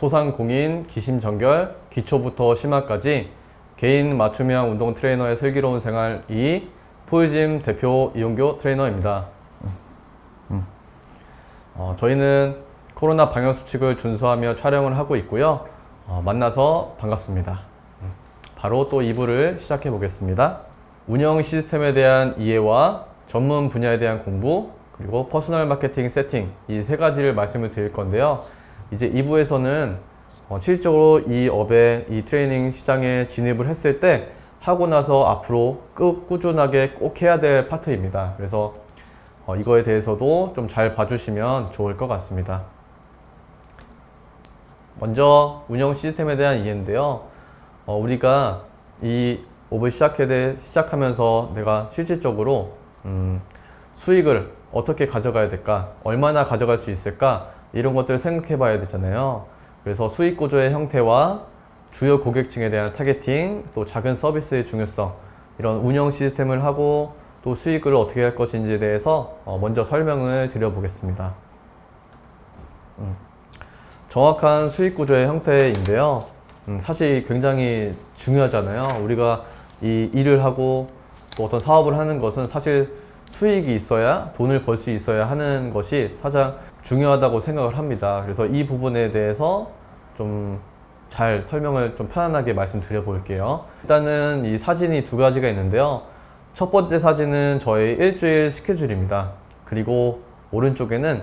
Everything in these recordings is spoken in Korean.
소상공인, 기심전결, 기초부터 심화까지 개인 맞춤형 운동 트레이너의 슬기로운 생활 2 포유짐 대표 이용교 트레이너입니다. 저희는 코로나 방역수칙을 준수하며 촬영을 하고 있고요. 만나서 반갑습니다. 바로 또 2부를 시작해 보겠습니다. 운영 시스템에 대한 이해와 전문 분야에 대한 공부, 그리고 퍼스널 마케팅 세팅, 이 세 가지를 말씀을 드릴 건데요. 이제 2부에서는 실질적으로 이 업에, 이 트레이닝 시장에 진입을 했을 때 하고 나서 앞으로 꾸준하게 꼭 해야 될 파트입니다. 그래서 이거에 대해서도 좀 잘 봐주시면 좋을 것 같습니다. 먼저 운영 시스템에 대한 이해인데요. 우리가 이 업을 시작하면서 내가 실질적으로 수익을 어떻게 가져가야 될까, 얼마나 가져갈 수 있을까, 이런 것들을 생각해 봐야 되잖아요. 그래서 수익 구조의 형태와 주요 고객층에 대한 타겟팅, 또 작은 서비스의 중요성, 이런 운영 시스템을 하고 또 수익을 어떻게 할 것인지에 대해서 먼저 설명을 드려보겠습니다. 정확한 수익 구조의 형태인데요. 사실 굉장히 중요하잖아요. 우리가 이 일을 하고 또 어떤 사업을 하는 것은 사실 수익이 있어야, 돈을 벌 수 있어야 하는 것이 가장 중요하다고 생각을 합니다. 그래서 이 부분에 대해서 좀 잘 설명을 좀 편안하게 말씀드려 볼게요. 일단은 이 사진이 두 가지가 있는데요. 첫 번째 사진은 저의 일주일 스케줄입니다. 그리고 오른쪽에는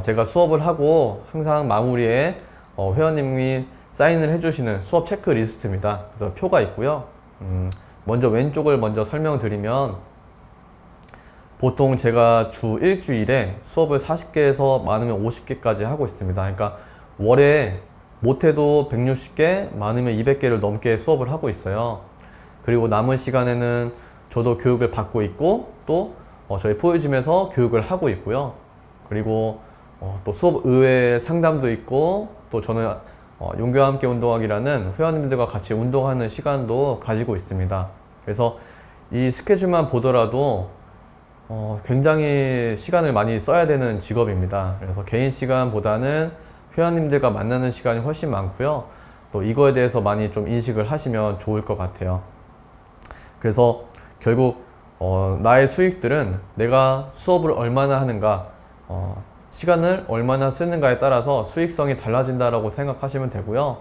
제가 수업을 하고 항상 마무리에 회원님이 사인을 해주시는 수업 체크리스트입니다. 그래서 표가 있고요. 먼저 왼쪽을 먼저 설명드리면, 보통 제가 주 일주일에 수업을 40개에서 많으면 50개까지 하고 있습니다. 그러니까 월에 못해도 160개, 많으면 200개를 넘게 수업을 하고 있어요. 그리고 남은 시간에는 저도 교육을 받고 있고, 또 저희 포유짐에서 교육을 하고 있고요. 그리고 또 수업 의외 상담도 있고, 또 저는 용교와 함께 운동하기라는 회원님들과 같이 운동하는 시간도 가지고 있습니다. 그래서 이 스케줄만 보더라도 굉장히 시간을 많이 써야 되는 직업입니다. 그래서 개인 시간보다는 회원님들과 만나는 시간이 훨씬 많고요. 또 이거에 대해서 많이 좀 인식을 하시면 좋을 것 같아요. 그래서 결국 나의 수익들은 내가 수업을 얼마나 하는가, 시간을 얼마나 쓰는가에 따라서 수익성이 달라진다라고 생각하시면 되고요.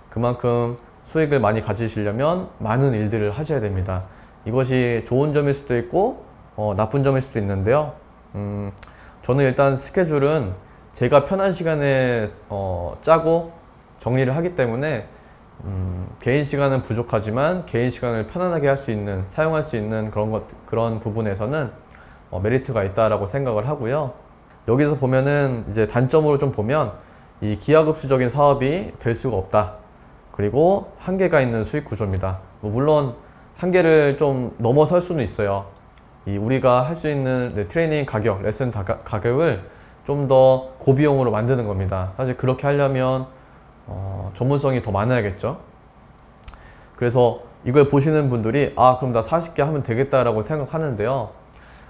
그만큼 수익을 많이 가지시려면 많은 일들을 하셔야 됩니다. 이것이 좋은 점일 수도 있고 나쁜 점일 수도 있는데요. 저는 일단 스케줄은 제가 편한 시간에 짜고 정리를 하기 때문에 개인 시간은 부족하지만 개인 시간을 편안하게 할 수 있는, 사용할 수 있는 그런 부분에서는 메리트가 있다라고 생각을 하고요. 여기서 보면은 이제 단점으로 좀 보면, 이 기하급수적인 사업이 될 수가 없다. 그리고 한계가 있는 수익 구조입니다. 물론 한계를 좀 넘어설 수는 있어요. 우리가 할 수 있는 트레이닝 가격, 레슨 가격을 좀 더 고비용으로 만드는 겁니다. 사실 그렇게 하려면 전문성이 더 많아야겠죠. 그래서 이걸 보시는 분들이 그럼 나 40개 하면 되겠다라고 생각하는데요.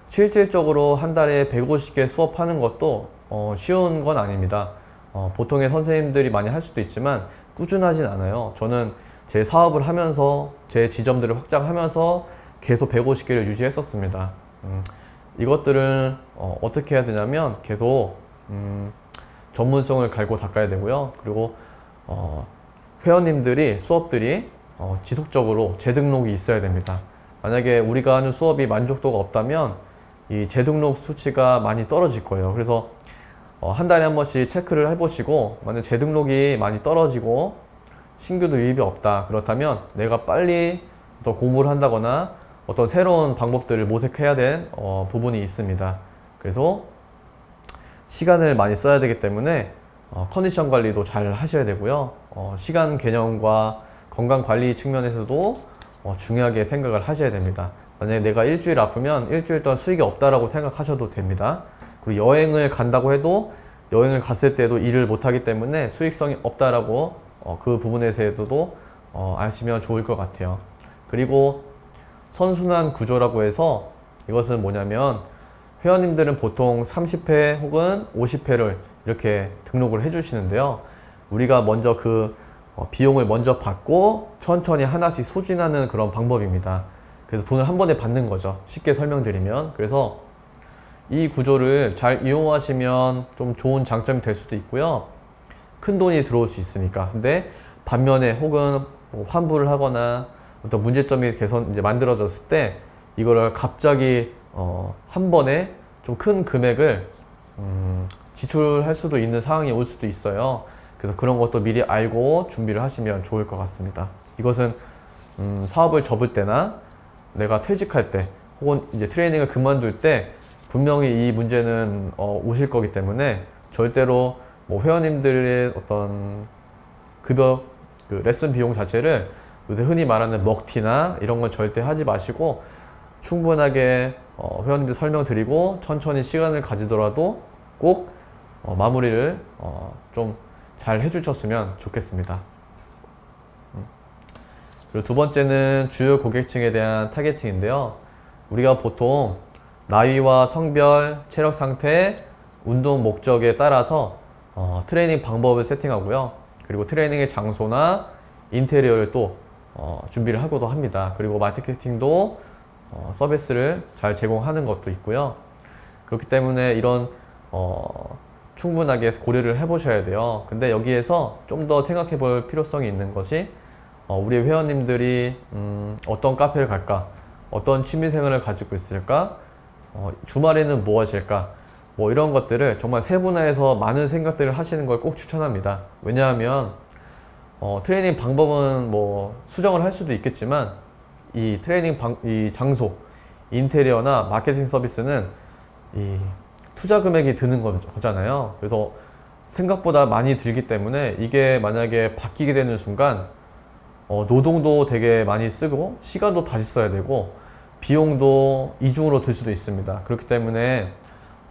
실질적으로 한 달에 150개 수업하는 것도 쉬운 건 아닙니다. 보통의 선생님들이 많이 할 수도 있지만 꾸준하진 않아요. 저는 제 사업을 하면서 제 지점들을 확장하면서 계속 150개를 유지했었습니다. 이것들은 어떻게 해야 되냐면 계속 전문성을 갈고 닦아야 되고요. 그리고 회원님들이, 수업들이 지속적으로 재등록이 있어야 됩니다. 만약에 우리가 하는 수업이 만족도가 없다면 이 재등록 수치가 많이 떨어질 거예요. 그래서 한 달에 한 번씩 체크를 해보시고, 만약 재등록이 많이 떨어지고 신규도 유입이 없다, 그렇다면 내가 빨리 더 공부를 한다거나 어떤 새로운 방법들을 모색해야 될 부분이 있습니다. 그래서 시간을 많이 써야 되기 때문에 컨디션 관리도 잘 하셔야 되고요. 시간 개념과 건강 관리 측면에서도 중요하게 생각을 하셔야 됩니다. 만약에 내가 일주일 아프면 일주일 동안 수익이 없다라고 생각하셔도 됩니다. 그리고 여행을 간다고 해도 여행을 갔을 때도 일을 못하기 때문에 수익성이 없다라고 그 부분에서도 아시면 좋을 것 같아요. 그리고 선순환 구조라고 해서, 이것은 뭐냐면 회원님들은 보통 30회 혹은 50회를 이렇게 등록을 해주시는데요. 우리가 먼저 그 비용을 먼저 받고 천천히 하나씩 소진하는 그런 방법입니다. 그래서 돈을 한 번에 받는 거죠. 쉽게 설명드리면. 그래서 이 구조를 잘 이용하시면 좀 좋은 장점이 될 수도 있고요. 큰 돈이 들어올 수 있으니까. 근데 반면에 혹은 뭐 환불을 하거나 어떤 문제점이 이제 만들어졌을 때 이거를 갑자기 한 번에 좀 큰 금액을 지출할 수도 있는 상황이 올 수도 있어요. 그래서 그런 것도 미리 알고 준비를 하시면 좋을 것 같습니다. 이것은 사업을 접을 때나 내가 퇴직할 때 혹은 이제 트레이닝을 그만둘 때 분명히 이 문제는 오실 거기 때문에 절대로 뭐 회원님들의 어떤 급여 그 레슨 비용 자체를 요새 흔히 말하는 먹튀나 이런 건 절대 하지 마시고 충분하게 회원님들 설명드리고 천천히 시간을 가지더라도 꼭 마무리를 좀 잘 해주셨으면 좋겠습니다. 그리고 두 번째는 주요 고객층에 대한 타겟팅인데요. 우리가 보통 나이와 성별, 체력 상태, 운동 목적에 따라서 트레이닝 방법을 세팅하고요. 그리고 트레이닝의 장소나 인테리어를 또 준비를 하고도 합니다. 그리고 마케팅도 서비스를 잘 제공하는 것도 있고요. 그렇기 때문에 이런 충분하게 고려를 해보셔야 돼요. 근데 여기에서 좀 더 생각해 볼 필요성이 있는 것이 우리 회원님들이 어떤 카페를 갈까? 어떤 취미생활을 가지고 있을까? 주말에는 뭐 하실까? 뭐 이런 것들을 정말 세분화해서 많은 생각들을 하시는 걸 꼭 추천합니다. 왜냐하면 트레이닝 방법은 뭐 수정을 할 수도 있겠지만 이 이 장소, 인테리어나 마케팅 서비스는 이 투자 금액이 드는 거잖아요. 그래서 생각보다 많이 들기 때문에 이게 만약에 바뀌게 되는 순간 노동도 되게 많이 쓰고 시간도 다시 써야 되고 비용도 이중으로 들 수도 있습니다. 그렇기 때문에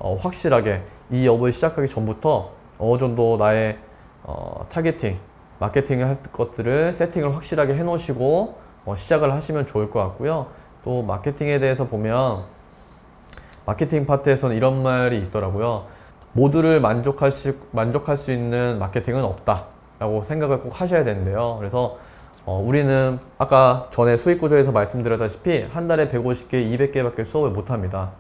확실하게 이 업을 시작하기 전부터 어느 정도 나의 타겟팅, 마케팅을 할 것들을 세팅을 확실하게 해 놓으시고 시작을 하시면 좋을 것 같고요. 또 마케팅에 대해서 보면 마케팅 파트에서는 이런 말이 있더라고요. 모두를 만족할 수 있는 마케팅은 없다 라고 생각을 꼭 하셔야 되는데요. 그래서 우리는 아까 전에 수익 구조에서 말씀드렸다시피 한 달에 150개, 200개 밖에 수업을 못 합니다.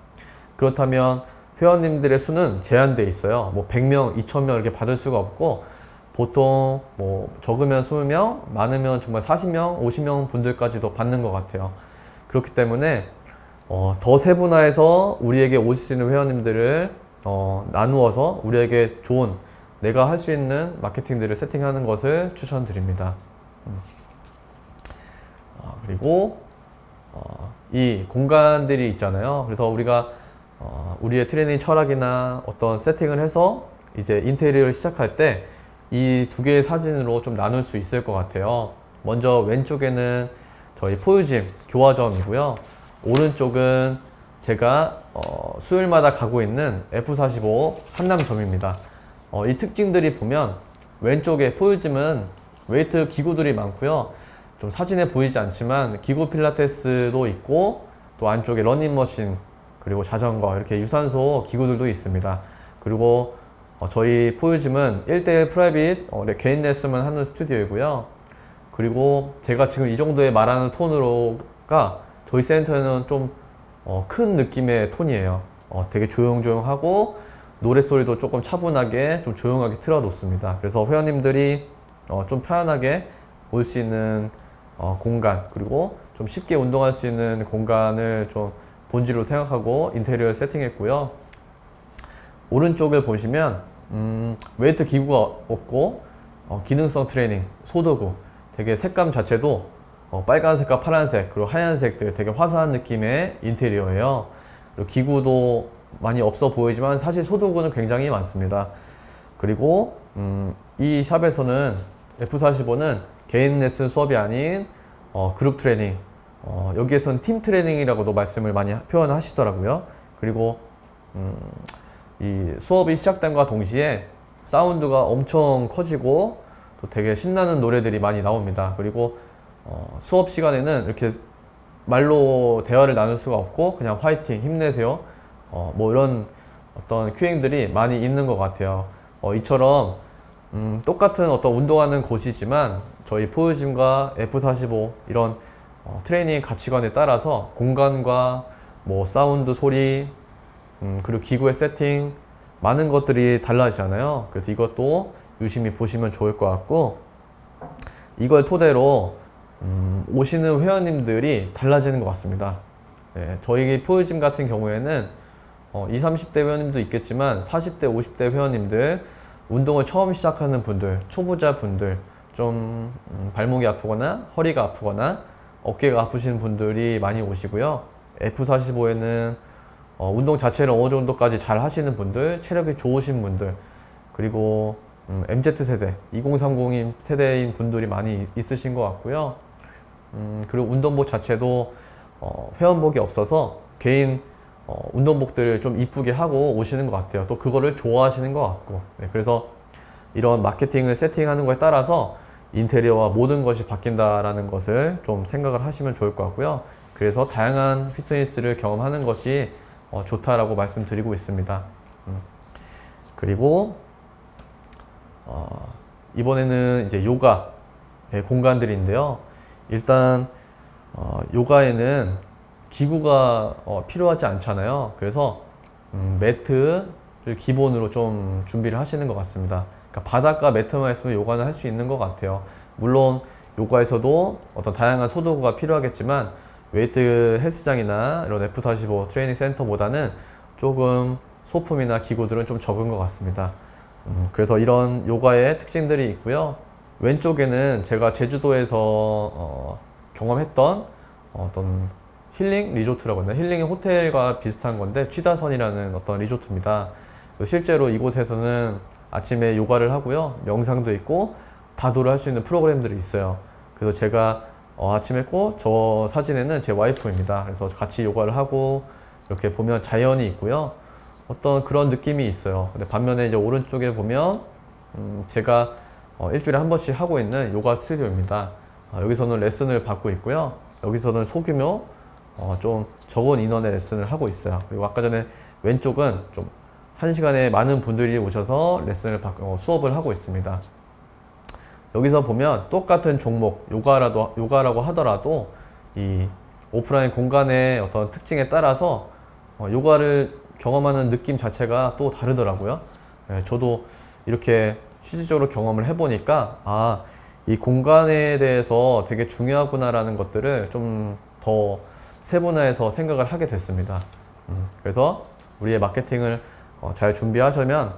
그렇다면 회원님들의 수는 제한되어 있어요. 뭐 100명, 2000명 이렇게 받을 수가 없고 보통 뭐 적으면 20명, 많으면 정말 40명, 50명 분들까지도 받는 것 같아요. 그렇기 때문에 더 세분화해서 우리에게 오실 수 있는 회원님들을 나누어서 우리에게 좋은 내가 할 수 있는 마케팅들을 세팅하는 것을 추천드립니다. 그리고 이 공간들이 있잖아요. 그래서 우리가 우리의 트레이닝 철학이나 어떤 세팅을 해서 이제 인테리어를 시작할 때 이 두 개의 사진으로 좀 나눌 수 있을 것 같아요. 먼저 왼쪽에는 저희 포유짐 교화점이고요. 오른쪽은 제가 수요일마다 가고 있는 F45 한남점입니다. 이 특징들이 보면 왼쪽에 포유짐은 웨이트 기구들이 많고요. 좀 사진에 보이지 않지만 기구 필라테스도 있고 또 안쪽에 러닝머신 그리고 자전거 이렇게 유산소 기구들도 있습니다. 그리고 저희 포유짐은 1대1 프라이빗 개인 레슨만 하는 스튜디오이고요. 그리고 제가 지금 이 정도의 말하는 톤으로가 저희 센터에는 좀 큰 느낌의 톤이에요. 되게 조용조용하고 노랫소리도 조금 차분하게 좀 조용하게 틀어 놓습니다. 그래서 회원님들이 좀 편안하게 올 수 있는 공간 그리고 좀 쉽게 운동할 수 있는 공간을 좀 본질로 생각하고 인테리어를 세팅했고요. 오른쪽을 보시면 웨이트 기구가 없고 기능성 트레이닝 소도구 되게 색감 자체도 빨간색과 파란색 그리고 하얀색들 되게 화사한 느낌의 인테리어예요. 그리고 기구도 많이 없어 보이지만 사실 소도구는 굉장히 많습니다. 그리고 이 샵에서는 F45는 개인 레슨 수업이 아닌 그룹 트레이닝 여기에서는 팀 트레이닝이라고도 말씀을 많이 표현하시더라고요. 그리고 이 수업이 시작됨과 동시에 사운드가 엄청 커지고 또 되게 신나는 노래들이 많이 나옵니다. 그리고 수업 시간에는 이렇게 말로 대화를 나눌 수가 없고 그냥 화이팅, 힘내세요 뭐 이런 어떤 큐행들이 많이 있는 것 같아요. 이처럼 똑같은 어떤 운동하는 곳이지만 저희 포유짐과 F45 이런 트레이닝 가치관에 따라서 공간과 뭐 사운드 소리 그리고 기구의 세팅 많은 것들이 달라지잖아요. 그래서 이것도 유심히 보시면 좋을 것 같고 이걸 토대로 오시는 회원님들이 달라지는 것 같습니다. 네, 저희 포유짐 같은 경우에는 20, 30대 회원님도 있겠지만 40대, 50대 회원님들 운동을 처음 시작하는 분들, 초보자 분들 좀 발목이 아프거나 허리가 아프거나 어깨가 아프신 분들이 많이 오시고요. F45에는 운동 자체를 어느 정도까지 잘 하시는 분들, 체력이 좋으신 분들, 그리고 MZ세대, 2030 세대인 분들이 많이 있으신 것 같고요. 그리고 운동복 자체도 회원복이 없어서 개인 운동복들을 좀 이쁘게 하고 오시는 것 같아요. 또 그거를 좋아하시는 것 같고. 네, 그래서 이런 마케팅을 세팅하는 거에 따라서 인테리어와 모든 것이 바뀐다라는 것을 좀 생각을 하시면 좋을 것 같고요. 그래서 다양한 피트니스를 경험하는 것이 좋다라고 말씀드리고 있습니다. 그리고 이번에는 이제 요가 공간들인데요. 일단 요가에는 기구가 필요하지 않잖아요. 그래서 매트를 기본으로 좀 준비를 하시는 것 같습니다. 그러니까 바닥과 매트만 있으면 요가는 할 수 있는 것 같아요. 물론 요가에서도 어떤 다양한 소도구가 필요하겠지만 웨이트 헬스장이나 이런 F45 트레이닝 센터보다는 조금 소품이나 기구들은 좀 적은 것 같습니다. 그래서 이런 요가의 특징들이 있고요. 왼쪽에는 제가 제주도에서 경험했던 어떤 힐링 리조트라고 하나, 힐링 호텔과 비슷한 건데 취다선이라는 어떤 리조트입니다. 실제로 이곳에서는 아침에 요가를 하고요, 명상도 있고 다도를 할 수 있는 프로그램들이 있어요. 그래서 제가 아침에 꼭 저 사진에는 제 와이프입니다. 그래서 같이 요가를 하고 이렇게 보면 자연이 있고요, 어떤 그런 느낌이 있어요. 근데 반면에 이제 오른쪽에 보면 제가 일주일에 한 번씩 하고 있는 요가 스튜디오입니다. 여기서는 레슨을 받고 있고요. 여기서는 소규모 좀 적은 인원의 레슨을 하고 있어요. 그리고 아까 전에 왼쪽은 좀 1시간에 많은 분들이 오셔서 레슨을 수업을 하고 있습니다. 여기서 보면 똑같은 종목 요가라고 하더라도 이 오프라인 공간의 어떤 특징에 따라서 요가를 경험하는 느낌 자체가 또 다르더라고요. 저도 이렇게 실질적으로 경험을 해보니까 이 공간에 대해서 되게 중요하구나라는 것들을 좀 더 세분화해서 생각을 하게 됐습니다. 그래서 우리의 마케팅을 잘 준비하시면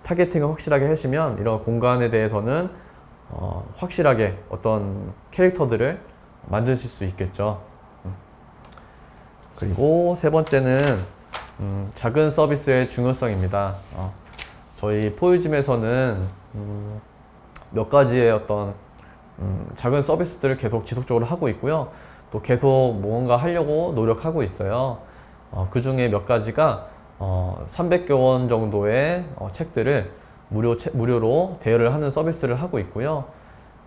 타겟팅을 확실하게 하시면 이런 공간에 대해서는 확실하게 어떤 캐릭터들을 만드실 수 있겠죠. 그리고 세 번째는 작은 서비스의 중요성입니다. 저희 포유짐에서는 몇 가지의 어떤 작은 서비스들을 계속 지속적으로 하고 있고요. 또 계속 뭔가 하려고 노력하고 있어요. 그 중에 몇 가지가 300여 원 정도의 책들을 무료로 대여를 하는 서비스를 하고 있고요.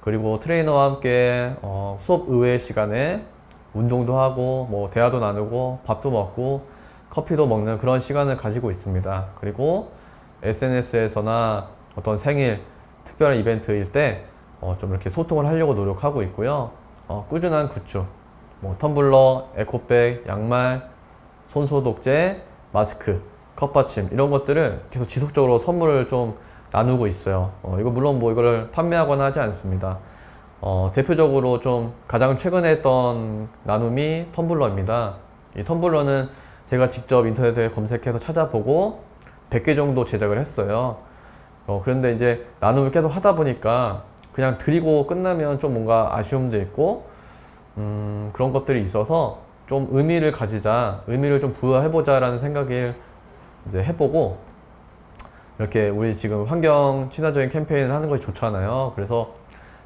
그리고 트레이너와 함께 수업 의외 시간에 운동도 하고 뭐 대화도 나누고 밥도 먹고 커피도 먹는 그런 시간을 가지고 있습니다. 그리고 SNS에서나 어떤 생일, 특별한 이벤트일 때 좀 이렇게 소통을 하려고 노력하고 있고요. 꾸준한 굿즈, 뭐 텀블러, 에코백, 양말, 손소독제, 마스크, 컵받침 이런 것들을 계속 지속적으로 선물을 좀 나누고 있어요. 이거 물론 뭐 이거를 판매하거나 하지 않습니다. 대표적으로 좀 가장 최근에 했던 나눔이 텀블러입니다. 이 텀블러는 제가 직접 인터넷에 검색해서 찾아보고 100개 정도 제작을 했어요. 그런데 이제 나눔을 계속 하다 보니까 그냥 드리고 끝나면 좀 뭔가 아쉬움도 있고 그런 것들이 있어서 좀 의미를 가지자, 의미를 좀 부여해보자 라는 생각을 이제 해보고, 이렇게 우리 지금 환경 친화적인 캠페인을 하는 것이 좋잖아요. 그래서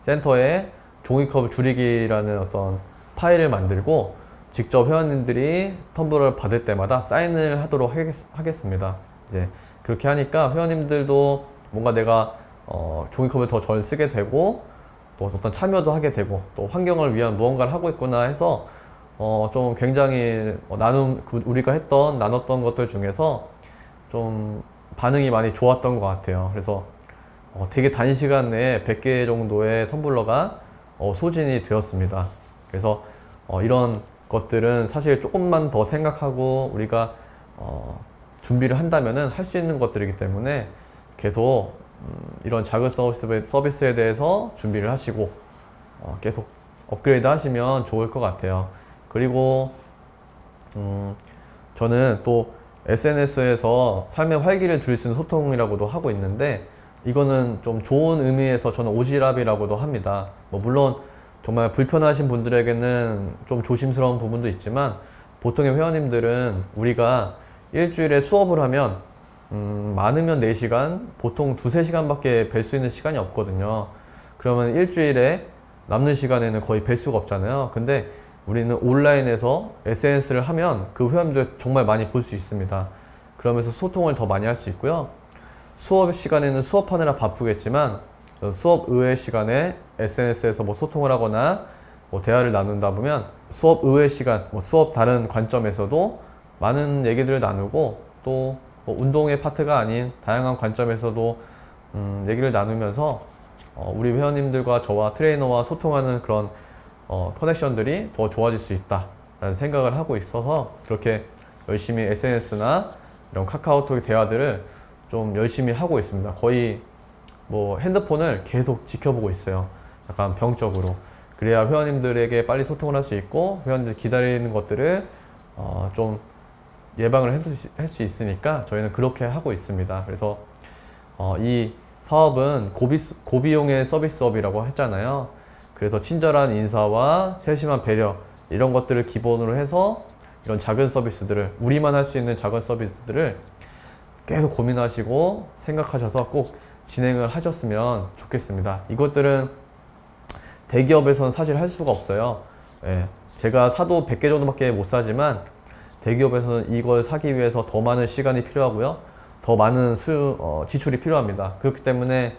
센터에 종이컵 줄이기라는 어떤 파일을 만들고 직접 회원님들이 텀블러를 받을 때마다 사인을 하도록 하겠습니다. 이제 그렇게 하니까 회원님들도 뭔가 내가 종이컵을 더 잘 쓰게 되고 또 어떤 참여도 하게 되고 또 환경을 위한 무언가를 하고 있구나 해서 좀 굉장히 우리가 나눴던 것들 중에서 좀 반응이 많이 좋았던 것 같아요. 그래서 되게 단시간 내에 100개 정도의 텀블러가 소진이 되었습니다. 그래서 이런 것들은 사실 조금만 더 생각하고 우리가 준비를 한다면은 할 수 있는 것들이기 때문에 계속 이런 작은 서비스에 대해서 준비를 하시고 계속 업그레이드 하시면 좋을 것 같아요. 그리고 저는 또 SNS에서 삶의 활기를 줄 수 있는 소통이라고도 하고 있는데, 이거는 좀 좋은 의미에서 저는 오지랖이라고도 합니다. 뭐 물론 정말 불편하신 분들에게는 좀 조심스러운 부분도 있지만, 보통의 회원님들은 우리가 일주일에 수업을 하면 많으면 4시간, 보통 2~3시간 밖에 뵐 수 있는 시간이 없거든요. 그러면 일주일에 남는 시간에는 거의 뵐 수가 없잖아요. 근데 우리는 온라인에서 SNS를 하면 그 회원들 정말 많이 볼 수 있습니다. 그러면서 소통을 더 많이 할 수 있고요. 수업 시간에는 수업하느라 바쁘겠지만 수업 의외 시간에 SNS에서 뭐 소통을 하거나 뭐 대화를 나눈다 보면 수업 의외 시간, 뭐 수업 다른 관점에서도 많은 얘기들을 나누고, 또 뭐 운동의 파트가 아닌 다양한 관점에서도 얘기를 나누면서 우리 회원님들과 저와 트레이너와 소통하는 그런 커넥션들이 더 좋아질 수 있다라는 생각을 하고 있어서, 그렇게 열심히 SNS나 이런 카카오톡의 대화들을 좀 열심히 하고 있습니다. 거의 뭐 핸드폰을 계속 지켜보고 있어요. 약간 병적으로. 그래야 회원님들에게 빨리 소통을 할 수 있고, 회원님들 기다리는 것들을 좀 예방을 할 수 있으니까 저희는 그렇게 하고 있습니다. 그래서 이 사업은 고비용의 서비스업이라고 했잖아요. 그래서 친절한 인사와 세심한 배려, 이런 것들을 기본으로 해서 이런 작은 서비스들을, 우리만 할 수 있는 작은 서비스들을 계속 고민하시고 생각하셔서 꼭 진행을 하셨으면 좋겠습니다. 이것들은 대기업에서는 사실 할 수가 없어요. 예, 제가 사도 100개 정도밖에 못 사지만 대기업에서는 이걸 사기 위해서 더 많은 시간이 필요하고요, 더 많은 지출이 필요합니다. 그렇기 때문에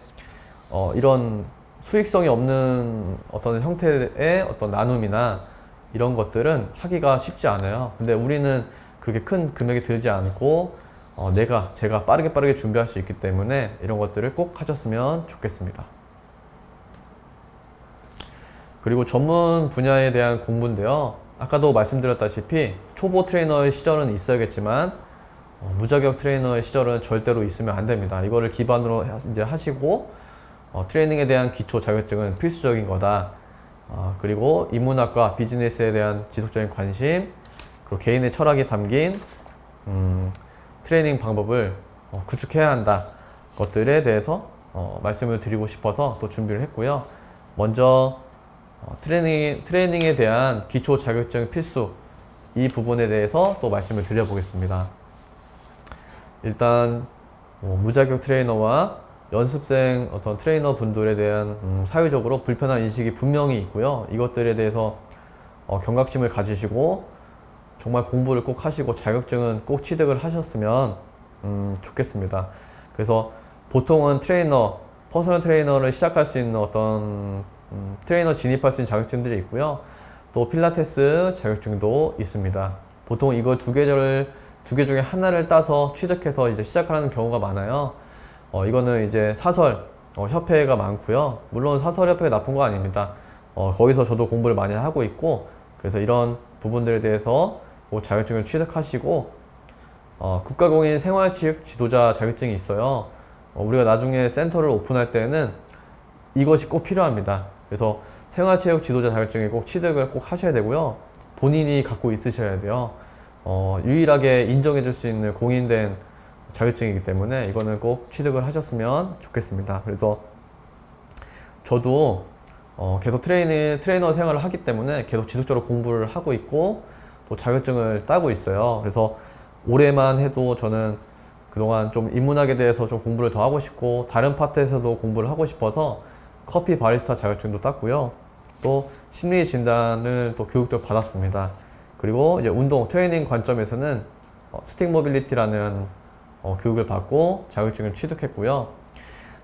이런 수익성이 없는 어떤 형태의 어떤 나눔이나 이런 것들은 하기가 쉽지 않아요. 근데 우리는 그렇게 큰 금액이 들지 않고 제가 빠르게 준비할 수 있기 때문에 이런 것들을 꼭 하셨으면 좋겠습니다. 그리고 전문 분야에 대한 공부인데요. 아까도 말씀드렸다시피 초보 트레이너의 시절은 있어야겠지만 무자격 트레이너의 시절은 절대로 있으면 안 됩니다. 이거를 기반으로 이제 하시고 트레이닝에 대한 기초 자격증은 필수적인 거다. 그리고 인문학과 비즈니스에 대한 지속적인 관심, 그리고 개인의 철학이 담긴 트레이닝 방법을 구축해야 한다. 것들에 대해서 말씀을 드리고 싶어서 또 준비를 했고요. 먼저 트레이닝에 대한 기초 자격증 필수, 이 부분에 대해서 또 말씀을 드려보겠습니다. 일단 무자격 트레이너와 연습생 어떤 트레이너 분들에 대한 사회적으로 불편한 인식이 분명히 있고요. 이것들에 대해서 경각심을 가지시고 정말 공부를 꼭 하시고 자격증은 꼭 취득을 하셨으면 좋겠습니다. 그래서 보통은 퍼스널 트레이너를 시작할 수 있는 어떤 트레이너 진입할 수 있는 자격증들이 있고요. 또 필라테스 자격증도 있습니다. 보통 이거 두 개 중에 하나를 따서 취득해서 이제 시작하는 경우가 많아요. 이거는 이제 사설 협회가 많고요. 물론 사설 협회가 나쁜 거 아닙니다. 거기서 저도 공부를 많이 하고 있고, 그래서 이런 부분들에 대해서 자격증을 취득하시고, 국가공인 생활체육 지도자 자격증이 있어요. 우리가 나중에 센터를 오픈할 때는 이것이 꼭 필요합니다. 그래서 생활체육 지도자 자격증을 꼭 취득을 꼭 하셔야 되고요. 본인이 갖고 있으셔야 돼요. 유일하게 인정해 줄 수 있는 공인된 자격증이기 때문에 이거는 꼭 취득을 하셨으면 좋겠습니다. 그래서 저도 계속 트레이너 생활을 하기 때문에 계속 지속적으로 공부를 하고 있고, 또 자격증을 따고 있어요. 그래서 올해만 해도 저는 그동안 좀 인문학에 대해서 좀 공부를 더 하고 싶고, 다른 파트에서도 공부를 하고 싶어서 커피 바리스타 자격증도 땄고요. 또 심리 진단을 또 교육도 받았습니다. 그리고 이제 운동 트레이닝 관점에서는 스틱 모빌리티라는 교육을 받고 자격증을 취득했고요.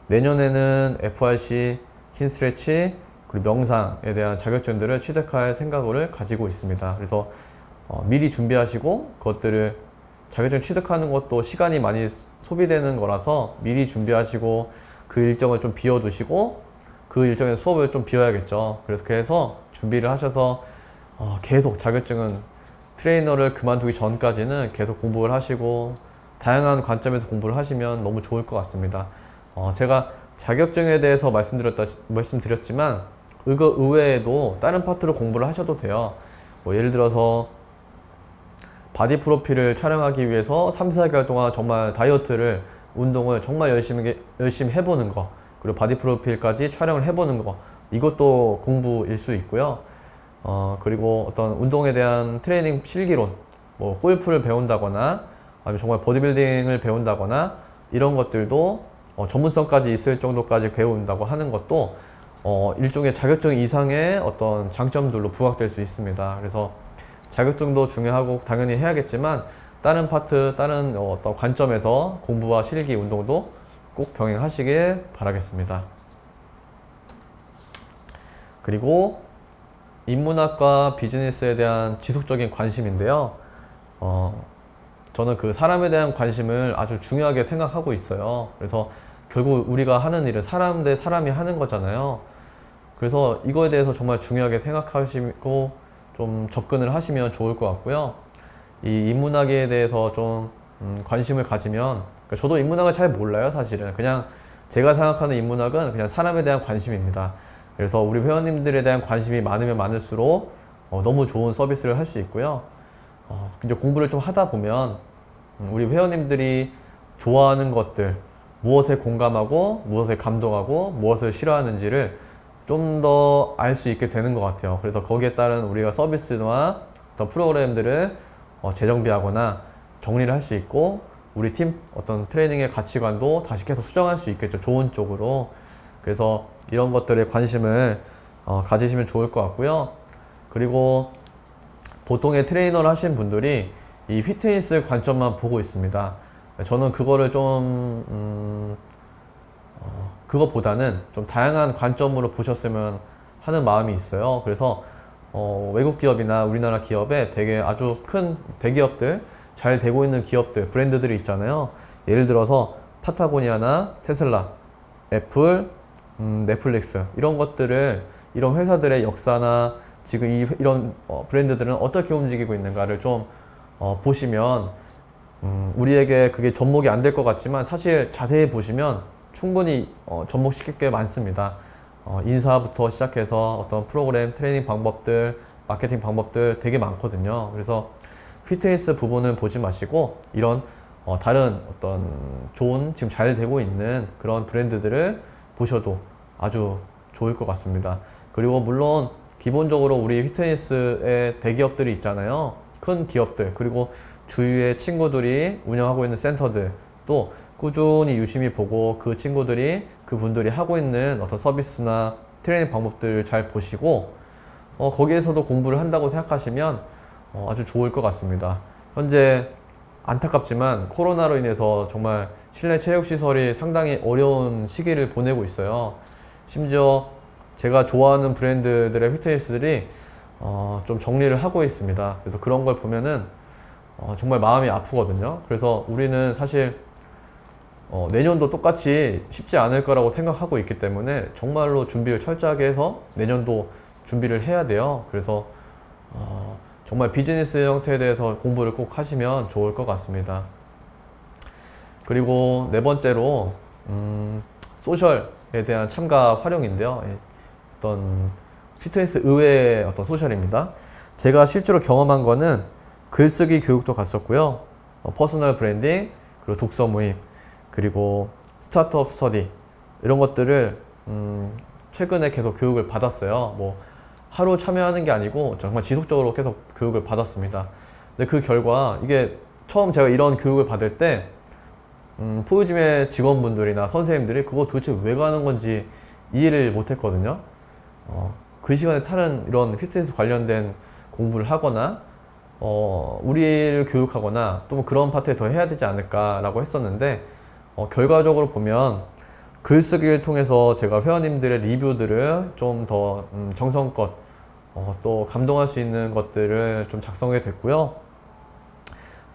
내년에는 FRC, hin 스트레치, 그리고 명상에 대한 자격증들을 취득할 생각을 가지고 있습니다. 그래서 미리 준비하시고, 그것들을 자격증 취득하는 것도 시간이 많이 소비되는 거라서 미리 준비하시고, 그 일정을 좀 비워두시고 그 일정의 수업을 좀 비워야겠죠. 그래서 준비를 하셔서 계속 자격증은 트레이너를 그만두기 전까지는 계속 공부를 하시고 다양한 관점에서 공부를 하시면 너무 좋을 것 같습니다. 제가 자격증에 대해서 말씀드렸지만 이거 의외에도 다른 파트로 공부를 하셔도 돼요. 뭐 예를 들어서 바디 프로필을 촬영하기 위해서 3, 4개월 동안 정말 운동을 정말 열심히 해보는 거, 그리고 바디 프로필까지 촬영을 해보는 거, 이것도 공부일 수 있고요. 그리고 어떤 운동에 대한 트레이닝 실기론, 뭐 골프를 배운다거나 아니면 정말 보디빌딩을 배운다거나 이런 것들도 전문성까지 있을 정도까지 배운다고 하는 것도 일종의 자격증 이상의 어떤 장점들로 부각될 수 있습니다. 그래서 자격증도 중요하고 당연히 해야겠지만 다른 어떤 관점에서 공부와 실기 운동도 꼭 병행하시길 바라겠습니다. 그리고 인문학과 비즈니스에 대한 지속적인 관심인데요. 저는 그 사람에 대한 관심을 아주 중요하게 생각하고 있어요. 그래서 결국 우리가 하는 일은 사람 대 사람이 하는 거잖아요. 그래서 이거에 대해서 정말 중요하게 생각하시고 좀 접근을 하시면 좋을 것 같고요. 이 인문학에 대해서 좀 관심을 가지면, 그러니까 저도 인문학을 잘 몰라요, 사실은. 그냥 제가 생각하는 인문학은 그냥 사람에 대한 관심입니다. 그래서 우리 회원님들에 대한 관심이 많으면 많을수록 너무 좋은 서비스를 할 수 있고요. 이제 공부를 좀 하다 보면 우리 회원님들이 좋아하는 것들, 무엇에 공감하고 무엇에 감동하고 무엇을 싫어하는지를 좀 더 알 수 있게 되는 것 같아요. 그래서 거기에 따른 우리가 서비스나 어떤 프로그램들을 재정비하거나 정리를 할 수 있고, 우리 팀 어떤 트레이닝의 가치관도 다시 계속 수정할 수 있겠죠, 좋은 쪽으로. 그래서 이런 것들에 관심을 가지시면 좋을 것 같고요. 그리고 보통의 트레이너를 하신 분들이 이 피트니스 관점만 보고 있습니다. 저는 그거를 그거보다는 좀 다양한 관점으로 보셨으면 하는 마음이 있어요. 그래서 외국 기업이나 우리나라 기업에 되게 아주 큰 대기업들, 잘 되고 있는 기업들, 브랜드들이 있잖아요. 예를 들어서 파타고니아나 테슬라, 애플, 넷플릭스, 이런 회사들의 역사나 지금 이런 브랜드들은 어떻게 움직이고 있는가를 좀 보시면, 우리에게 그게 접목이 안 될 것 같지만 사실 자세히 보시면 충분히 접목시킬 게 많습니다. 인사부터 시작해서 어떤 프로그램, 트레이닝 방법들, 마케팅 방법들 되게 많거든요. 그래서 피트니스 부분은 보지 마시고 이런 다른 어떤 좋은, 지금 잘 되고 있는 그런 브랜드들을 보셔도 아주 좋을 것 같습니다. 그리고 물론 기본적으로 우리 피트니스의 대기업들이 있잖아요. 큰 기업들, 그리고 주위에 친구들이 운영하고 있는 센터들, 또 꾸준히 유심히 보고 그분들이 하고 있는 어떤 서비스나 트레이닝 방법들을 잘 보시고 거기에서도 공부를 한다고 생각하시면 아주 좋을 것 같습니다. 현재 안타깝지만 코로나로 인해서 정말 실내 체육시설이 상당히 어려운 시기를 보내고 있어요. 심지어 제가 좋아하는 브랜드들의 피트니스들이 좀 정리를 하고 있습니다. 그래서 그런 걸 보면은 정말 마음이 아프거든요. 그래서 우리는 사실 내년도 똑같이 쉽지 않을 거라고 생각하고 있기 때문에 정말로 준비를 철저하게 해서 내년도 준비를 해야 돼요. 그래서 정말 비즈니스 형태에 대해서 공부를 꼭 하시면 좋을 것 같습니다. 그리고 네 번째로 소셜에 대한 참가 활용인데요. 어떤 피트니스 의외의 어떤 소셜입니다. 제가 실제로 경험한 거는 글쓰기 교육도 갔었고요. 퍼스널 브랜딩, 그리고 독서 모임, 그리고 스타트업 스터디, 이런 것들을 최근에 계속 교육을 받았어요. 뭐 하루 참여하는 게 아니고 정말 지속적으로 계속 교육을 받았습니다. 근데 그 결과 이게 처음 제가 이런 교육을 받을 때 포유짐의 직원분들이나 선생님들이 그거 도대체 왜 가는 건지 이해를 못 했거든요. 그 시간에 다른 이런 피트니스 관련된 공부를 하거나 우리를 교육하거나 또 그런 파트에 더 해야 되지 않을까라고 했었는데, 결과적으로 보면 글쓰기를 통해서 제가 회원님들의 리뷰들을 좀 더 정성껏 또 감동할 수 있는 것들을 좀 작성하게 됐고요.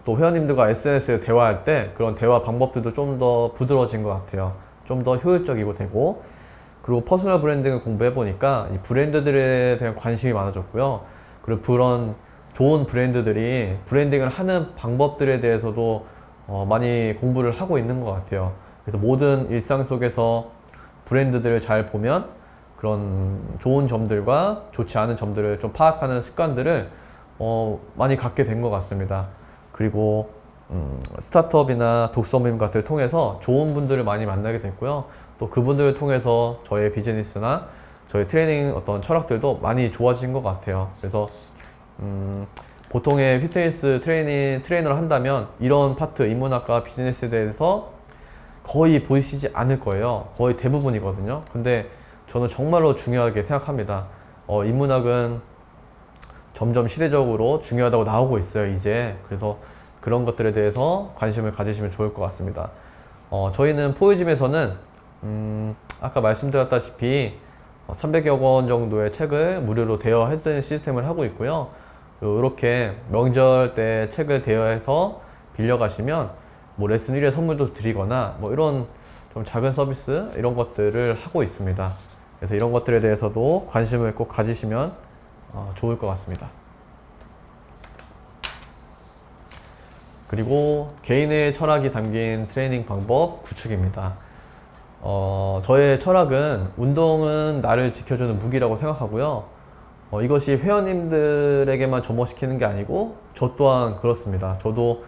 또 회원님들과 SNS에 대화할 때 그런 대화 방법들도 좀 더 부드러워진 것 같아요. 좀 더 효율적이고 되고, 그리고 퍼스널 브랜딩을 공부해 보니까 이 브랜드들에 대한 관심이 많아졌고요. 그리고 그런 좋은 브랜드들이 브랜딩을 하는 방법들에 대해서도 많이 공부를 하고 있는 것 같아요. 그래서 모든 일상 속에서 브랜드들을 잘 보면 그런 좋은 점들과 좋지 않은 점들을 좀 파악하는 습관들을 많이 갖게 된 것 같습니다. 그리고 스타트업이나 독서 모임 같은 걸 통해서 좋은 분들을 많이 만나게 됐고요. 또 그분들을 통해서 저의 비즈니스나 저의 트레이닝 어떤 철학들도 많이 좋아진 것 같아요. 그래서 보통의 피트니스 트레이너를 한다면 이런 파트, 인문학과 비즈니스에 대해서 거의 보이시지 않을 거예요. 거의 대부분이거든요. 근데 저는 정말로 중요하게 생각합니다. 인문학은 점점 시대적으로 중요하다고 나오고 있어요, 이제. 그래서 그런 것들에 대해서 관심을 가지시면 좋을 것 같습니다. 저희는 포유짐에서는 아까 말씀드렸다시피 300여 권 정도의 책을 무료로 대여해드리는 시스템을 하고 있고요. 이렇게 명절 때 책을 대여해서 빌려가시면 뭐 레슨 1회 선물도 드리거나 뭐 이런 좀 작은 서비스 이런 것들을 하고 있습니다. 그래서 이런 것들에 대해서도 관심을 꼭 가지시면 좋을 것 같습니다. 그리고 개인의 철학이 담긴 트레이닝 방법 구축입니다. 저의 철학은 운동은 나를 지켜주는 무기라고 생각하고요. 이것이 회원님들에게만 접목시키는 게 아니고 저 또한 그렇습니다. 저도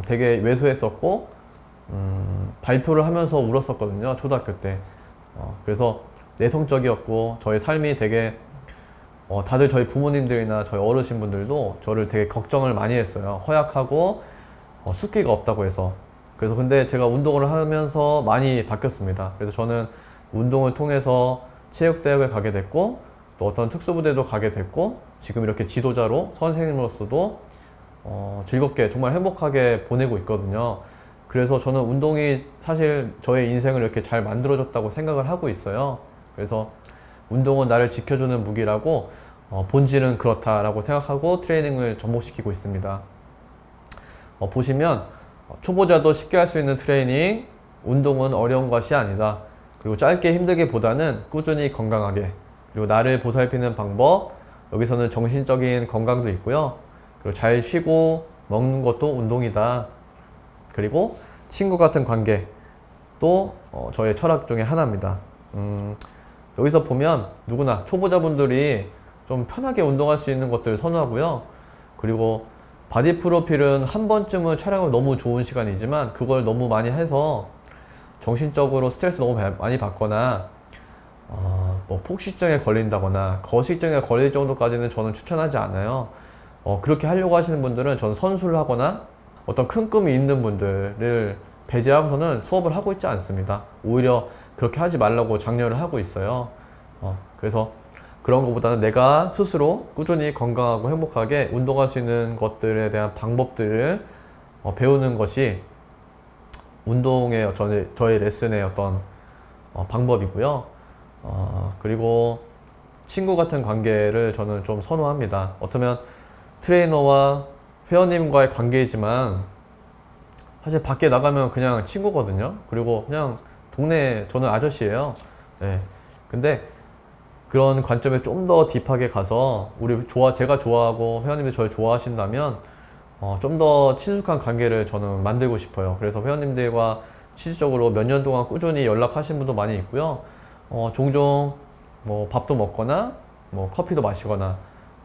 되게 왜소했었고 발표를 하면서 울었었거든요, 초등학교 때. 그래서 내성적이었고 저의 삶이 되게 다들 저희 부모님들이나 저희 어르신분들도 저를 되게 걱정을 많이 했어요. 허약하고 숫기가 없다고 해서. 그래서 근데 제가 운동을 하면서 많이 바뀌었습니다. 그래서 저는 운동을 통해서 체육대학을 가게 됐고 또 어떤 특수부대도 가게 됐고 지금 이렇게 지도자로 선생님으로서도 즐겁게 정말 행복하게 보내고 있거든요. 그래서 저는 운동이 사실 저의 인생을 이렇게 잘 만들어줬다고 생각을 하고 있어요. 그래서 운동은 나를 지켜주는 무기라고 본질은 그렇다라고 생각하고 트레이닝을 접목시키고 있습니다. 보시면 초보자도 쉽게 할 수 있는 트레이닝, 운동은 어려운 것이 아니다. 그리고 짧게 힘들기보다는 꾸준히 건강하게, 그리고 나를 보살피는 방법, 여기서는 정신적인 건강도 있고요. 그리고 잘 쉬고 먹는 것도 운동이다. 그리고 친구 같은 관계, 또 저의 철학 중에 하나입니다. 여기서 보면 누구나 초보자분들이 좀 편하게 운동할 수 있는 것들을 선호하고요. 그리고 바디 프로필은 한 번쯤은 촬영은 너무 좋은 시간이지만 그걸 너무 많이 해서 정신적으로 스트레스 너무 많이 받거나 뭐 폭식증에 걸린다거나 거식증에 걸릴 정도까지는 저는 추천하지 않아요. 그렇게 하려고 하시는 분들은 저는 선수를 하거나 어떤 큰 꿈이 있는 분들을 배제하고서는 수업을 하고 있지 않습니다. 오히려 그렇게 하지 말라고 장려를 하고 있어요. 그래서 그런 것보다는 내가 스스로 꾸준히 건강하고 행복하게 운동할 수 있는 것들에 대한 방법들을 배우는 것이 운동의 저의 레슨의 어떤 방법이고요. 그리고 친구 같은 관계를 저는 좀 선호합니다. 어쩌면 트레이너와 회원님과의 관계이지만 사실 밖에 나가면 그냥 친구거든요. 그리고 그냥 동네 저는 아저씨예요. 네. 근데 그런 관점에 좀 더 딥하게 가서 제가 좋아하고 회원님들 저를 좋아하신다면 좀 더 친숙한 관계를 저는 만들고 싶어요. 그래서 회원님들과 실질적으로 몇 년 동안 꾸준히 연락하신 분도 많이 있고요. 종종 뭐 밥도 먹거나 뭐 커피도 마시거나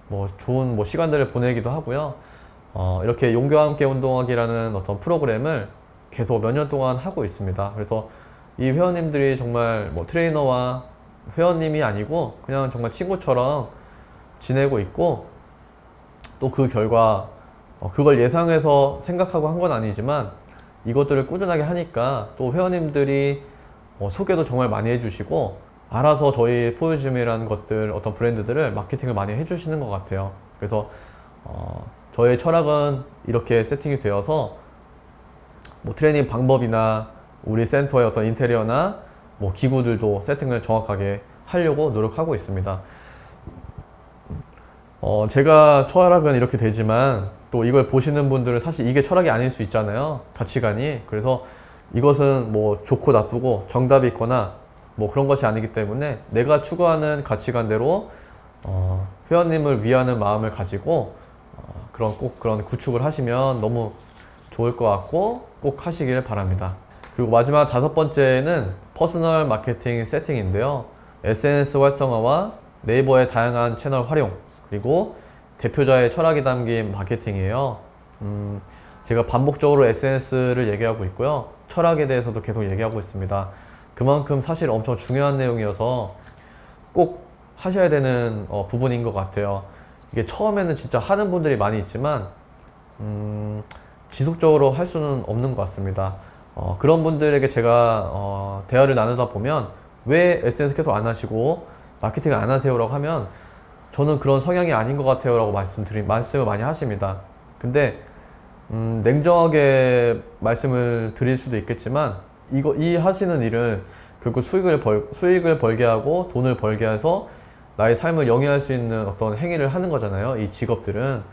뭐 좋은 뭐 시간들을 보내기도 하고요. 이렇게 용교와 함께 운동하기라는 어떤 프로그램을 계속 몇 년 동안 하고 있습니다. 그래서 이 회원님들이 정말 뭐 트레이너와 회원님이 아니고 그냥 정말 친구처럼 지내고 있고, 또 그 결과 그걸 예상해서 생각하고 한 건 아니지만 이것들을 꾸준하게 하니까 또 회원님들이 소개도 정말 많이 해주시고 알아서 저희 포유짐이라는 것들 어떤 브랜드들을 마케팅을 많이 해주시는 것 같아요. 그래서 저의 철학은 이렇게 세팅이 되어서 뭐 트레이닝 방법이나 우리 센터의 어떤 인테리어나 뭐 기구들도 세팅을 정확하게 하려고 노력하고 있습니다. 제가 철학은 이렇게 되지만 또 이걸 보시는 분들은 사실 이게 철학이 아닐 수 있잖아요. 가치관이. 그래서 이것은 뭐 좋고 나쁘고 정답이 있거나 뭐 그런 것이 아니기 때문에 내가 추구하는 가치관대로 회원님을 위하는 마음을 가지고 꼭 그런 구축을 하시면 너무 좋을 것 같고 꼭 하시길 바랍니다. 그리고 마지막 5번째는 퍼스널 마케팅 세팅인데요. SNS 활성화와 네이버의 다양한 채널 활용, 그리고 대표자의 철학이 담긴 마케팅이에요. 제가 반복적으로 SNS를 얘기하고 있고요. 철학에 대해서도 계속 얘기하고 있습니다. 그만큼 사실 엄청 중요한 내용이어서 꼭 하셔야 되는 부분인 것 같아요. 이게 처음에는 진짜 하는 분들이 많이 있지만 지속적으로 할 수는 없는 것 같습니다. 그런 분들에게 제가 대화를 나누다 보면 왜 SNS 계속 안 하시고 마케팅을 안 하세요? 라고 하면 저는 그런 성향이 아닌 것 같아요 라고 말씀을 많이 하십니다. 근데 냉정하게 말씀을 드릴 수도 있겠지만 이 하시는 일은 결국 수익을 벌게 하고 돈을 벌게 해서 나의 삶을 영위할 수 있는 어떤 행위를 하는 거잖아요, 이 직업들은.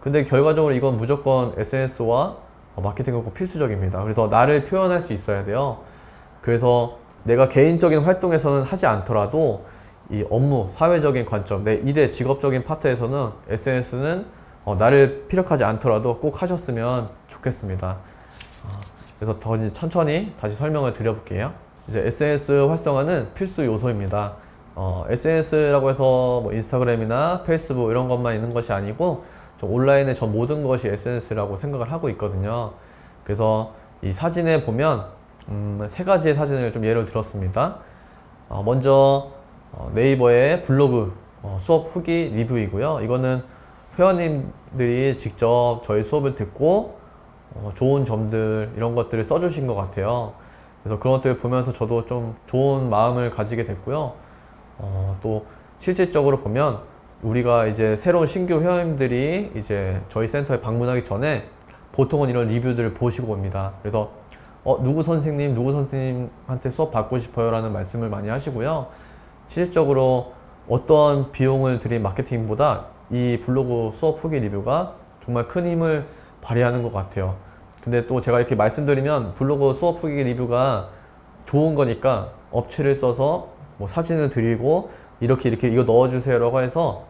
근데 결과적으로 이건 무조건 SNS와 마케팅은 꼭 필수적입니다. 그래서 나를 표현할 수 있어야 돼요. 그래서 내가 개인적인 활동에서는 하지 않더라도 이 업무, 사회적인 관점, 내 일의 직업적인 파트에서는 SNS는 나를 피력하지 않더라도 꼭 하셨으면 좋겠습니다. 그래서 더 이제 천천히 다시 설명을 드려볼게요. 이제 SNS 활성화는 필수 요소입니다. SNS라고 해서 뭐 인스타그램이나 페이스북 이런 것만 있는 것이 아니고 온라인의 전 모든 것이 SNS라고 생각을 하고 있거든요. 그래서 이 사진에 보면 3가지의 사진을 좀 예를 들었습니다. 먼저 네이버의 블로그 수업 후기 리뷰이고요. 이거는 회원님들이 직접 저희 수업을 듣고 좋은 점들 이런 것들을 써주신 것 같아요. 그래서 그런 것들을 보면서 저도 좀 좋은 마음을 가지게 됐고요. 또 실질적으로 보면 우리가 이제 새로운 신규 회원님들이 이제 저희 센터에 방문하기 전에 보통은 이런 리뷰들을 보시고 옵니다. 그래서 누구 선생님한테 수업 받고 싶어요 라는 말씀을 많이 하시고요. 실질적으로 어떤 비용을 들인 마케팅보다 이 블로그 수업 후기 리뷰가 정말 큰 힘을 발휘하는 것 같아요. 근데 또 제가 이렇게 말씀드리면 블로그 수업 후기 리뷰가 좋은 거니까 업체를 써서 뭐 사진을 드리고 이렇게 이거 넣어주세요 라고 해서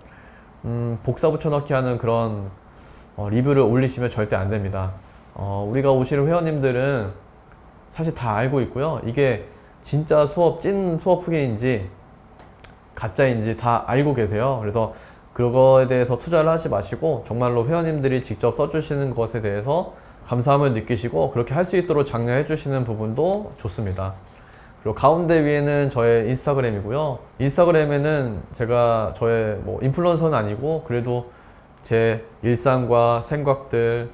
복사 붙여넣기 하는 그런 리뷰를 올리시면 절대 안 됩니다. 우리가 오시는 회원님들은 사실 다 알고 있고요. 이게 진짜 찐 수업 후기인지 가짜인지 다 알고 계세요. 그래서 그거에 대해서 투자를 하지 마시고 정말로 회원님들이 직접 써주시는 것에 대해서 감사함을 느끼시고 그렇게 할 수 있도록 장려해 주시는 부분도 좋습니다. 그리고 가운데 위에는 저의 인스타그램이고요. 인스타그램에는 제가 저의 뭐 인플루언서는 아니고 그래도 제 일상과 생각들,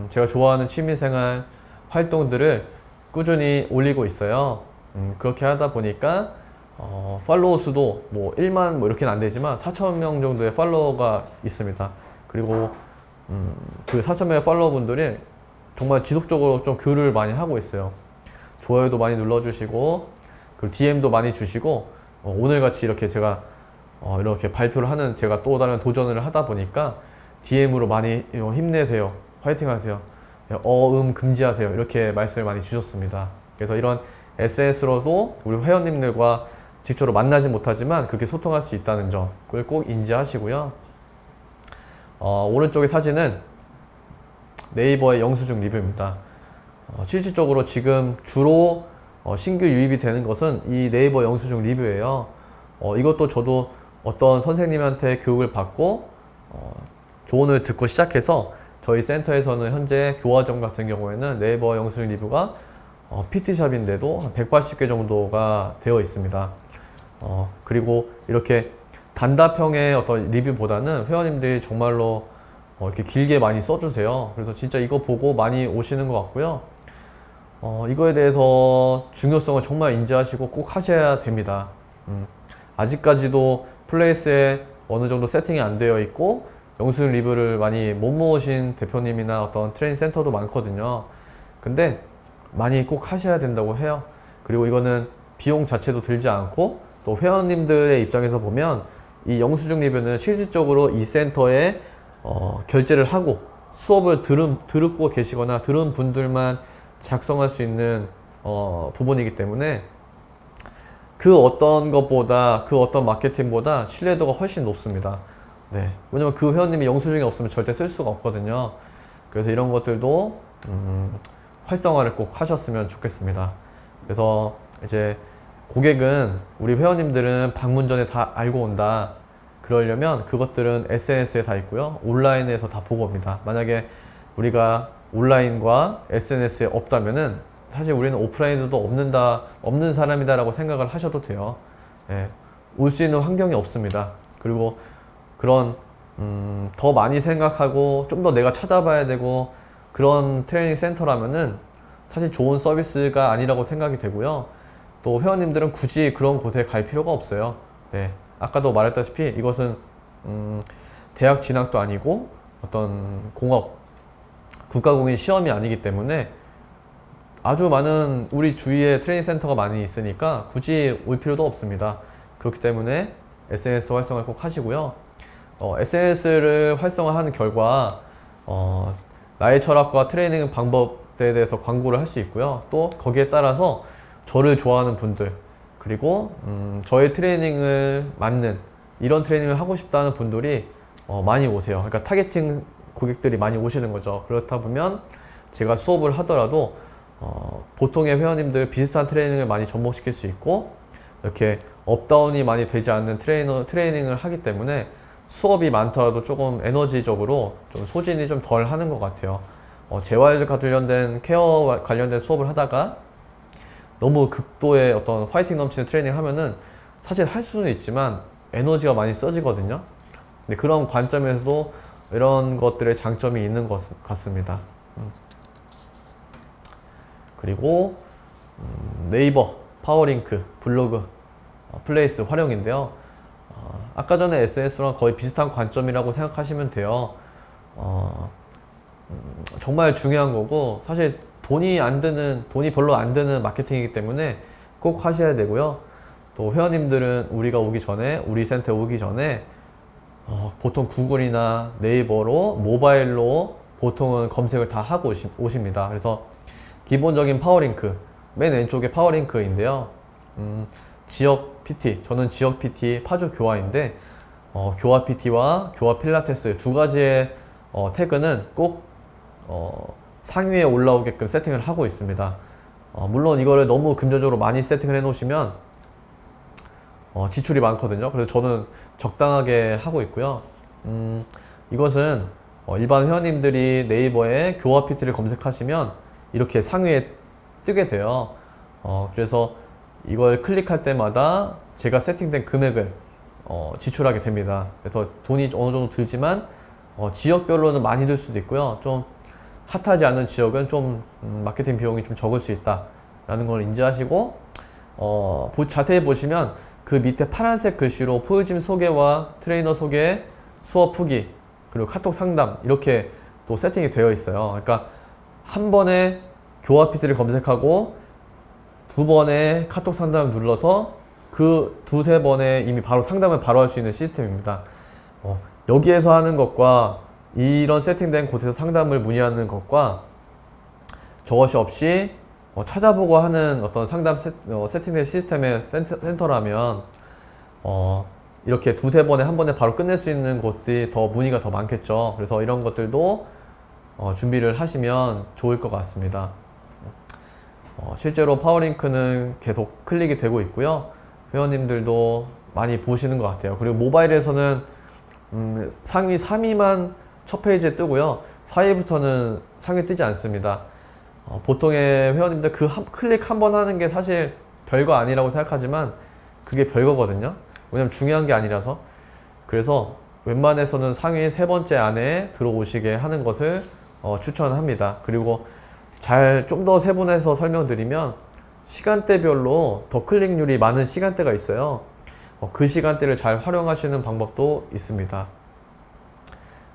제가 좋아하는 취미생활 활동들을 꾸준히 올리고 있어요. 그렇게 하다 보니까 팔로워 수도 뭐 1만 뭐 이렇게는 안 되지만 4,000명 정도의 팔로워가 있습니다. 그리고 그 4,000명의 팔로워 분들이 정말 지속적으로 좀 교류를 많이 하고 있어요. 좋아요도 많이 눌러주시고 그리고 DM도 많이 주시고 오늘같이 이렇게 제가 이렇게 발표를 하는 제가 또 다른 도전을 하다 보니까 DM으로 많이 힘내세요, 화이팅 하세요, 금지하세요 이렇게 말씀을 많이 주셨습니다. 그래서 이런 SNS로도 우리 회원님들과 직접으로 만나지 못하지만 그렇게 소통할 수 있다는 점을 꼭 인지하시고요. 오른쪽의 사진은 네이버의 영수증 리뷰입니다. 실질적으로 지금 주로 신규 유입이 되는 것은 이 네이버 영수증 리뷰예요. 이것도 저도 어떤 선생님한테 교육을 받고 조언을 듣고 시작해서 저희 센터에서는 현재 교화점 같은 경우에는 네이버 영수증 리뷰가 PT샵인데도 한 180개 정도가 되어 있습니다. 그리고 이렇게 단답형의 어떤 리뷰보다는 회원님들이 정말로 이렇게 길게 많이 써주세요. 그래서 진짜 이거 보고 많이 오시는 것 같고요. 이거에 대해서 중요성을 정말 인지하시고 꼭 하셔야 됩니다. 아직까지도 플레이스에 어느 정도 세팅이 안 되어 있고 영수증 리뷰를 많이 못 모으신 대표님이나 어떤 트레이닝 센터도 많거든요. 근데 많이 꼭 하셔야 된다고 해요. 그리고 이거는 비용 자체도 들지 않고 또 회원님들의 입장에서 보면 이 영수증 리뷰는 실질적으로 이 센터에 결제를 하고 수업을 듣고 계시거나 들은 분들만 작성할 수 있는 부분이기 때문에 그 어떤 것보다 그 어떤 마케팅보다 신뢰도가 훨씬 높습니다. 네. 왜냐면 그 회원님이 영수증이 없으면 절대 쓸 수가 없거든요. 그래서 이런 것들도 활성화를 꼭 하셨으면 좋겠습니다. 그래서 이제 고객은 우리 회원님들은 방문 전에 다 알고 온다. 그러려면 그것들은 SNS에 다 있고요. 온라인에서 다 보고 옵니다. 만약에 우리가 온라인과 SNS에 없다면은 사실 우리는 오프라인에도 없는 사람이다라고 생각을 하셔도 돼요. 예, 올 수 있는 환경이 없습니다. 그리고 그런 더 많이 생각하고 좀 더 내가 찾아봐야 되고 그런 트레이닝 센터라면은 사실 좋은 서비스가 아니라고 생각이 되고요. 또 회원님들은 굳이 그런 곳에 갈 필요가 없어요. 네, 아까도 말했다시피 이것은 대학 진학도 아니고 어떤 국가공인 시험이 아니기 때문에 아주 많은 우리 주위에 트레이닝 센터가 많이 있으니까 굳이 올 필요도 없습니다. 그렇기 때문에 SNS 활성화를 꼭 하시고요. SNS를 활성화하는 결과 나의 철학과 트레이닝 방법에 대해서 광고를 할 수 있고요. 또 거기에 따라서 저를 좋아하는 분들 그리고 저의 트레이닝을 맞는 이런 트레이닝을 하고 싶다는 분들이 많이 오세요. 그러니까 타겟팅 고객들이 많이 오시는 거죠. 그렇다 보면 제가 수업을 하더라도 보통의 회원님들 비슷한 트레이닝을 많이 접목시킬 수 있고 이렇게 업다운이 많이 되지 않는 트레이닝을 하기 때문에 수업이 많더라도 조금 에너지적으로 좀 소진이 좀 덜 하는 것 같아요. 재활 관련된 케어 관련된 수업을 하다가 너무 극도의 어떤 화이팅 넘치는 트레이닝을 하면은 사실 할 수는 있지만 에너지가 많이 써지거든요. 근데 그런 관점에서도 이런 것들의 장점이 있는 것 같습니다. 그리고 네이버, 파워링크, 블로그, 플레이스 활용인데요. 아까 전에 SNS랑 거의 비슷한 관점이라고 생각하시면 돼요. 정말 중요한 거고 사실 돈이 별로 안 드는 마케팅이기 때문에 꼭 하셔야 되고요. 또 회원님들은 우리 센터에 오기 전에 보통 구글이나 네이버로 모바일로 보통은 검색을 다 하고 오십니다. 그래서 기본적인 파워링크, 맨 왼쪽에 파워링크인데요. 지역 PT, 저는 지역 PT 파주 교화인데 교화 PT와 교화 필라테스 두 가지의 태그는 꼭 상위에 올라오게끔 세팅을 하고 있습니다. 물론 이거를 너무 금전적으로 많이 세팅을 해 놓으시면 지출이 많거든요. 그래서 저는 적당하게 하고 있고요. 이것은 일반 회원님들이 네이버에 교화 PT를 검색하시면 이렇게 상위에 뜨게 돼요. 그래서 이걸 클릭할 때마다 제가 세팅된 금액을 지출하게 됩니다. 그래서 돈이 어느 정도 들지만 지역별로는 많이 들 수도 있고요. 좀 핫하지 않은 지역은 좀 마케팅 비용이 좀 적을 수 있다 라는 걸 인지하시고 자세히 보시면 그 밑에 파란색 글씨로 포유짐 소개와 트레이너 소개, 수업 후기 그리고 카톡 상담 이렇게 또 세팅이 되어 있어요. 그러니까 한 번에 교화 PT를 검색하고 두 번에 카톡 상담을 눌러서 그 두세 번에 이미 바로 상담을 바로 할 수 있는 시스템입니다. 여기에서 하는 것과 이런 세팅된 곳에서 상담을 문의하는 것과 저것이 없이 찾아보고 하는 어떤 상담 세팅된 시스템의 센터라면 이렇게 두세 번에 한 번에 바로 끝낼 수 있는 곳들이 더 문의가 더 많겠죠. 그래서 이런 것들도 준비를 하시면 좋을 것 같습니다. 실제로 파워링크는 계속 클릭이 되고 있고요. 회원님들도 많이 보시는 것 같아요. 그리고 모바일에서는 상위 3위만 첫 페이지에 뜨고요. 4위부터는 상위에 뜨지 않습니다. 보통의 회원님들 클릭 한 번 하는 게 사실 별거 아니라고 생각하지만 그게 별거거든요. 왜냐면 중요한 게 아니라서. 그래서 웬만해서는 상위 세 번째 안에 들어오시게 하는 것을 추천합니다. 그리고 좀 더 세분해서 설명드리면 시간대별로 더 클릭률이 많은 시간대가 있어요. 그 시간대를 잘 활용하시는 방법도 있습니다.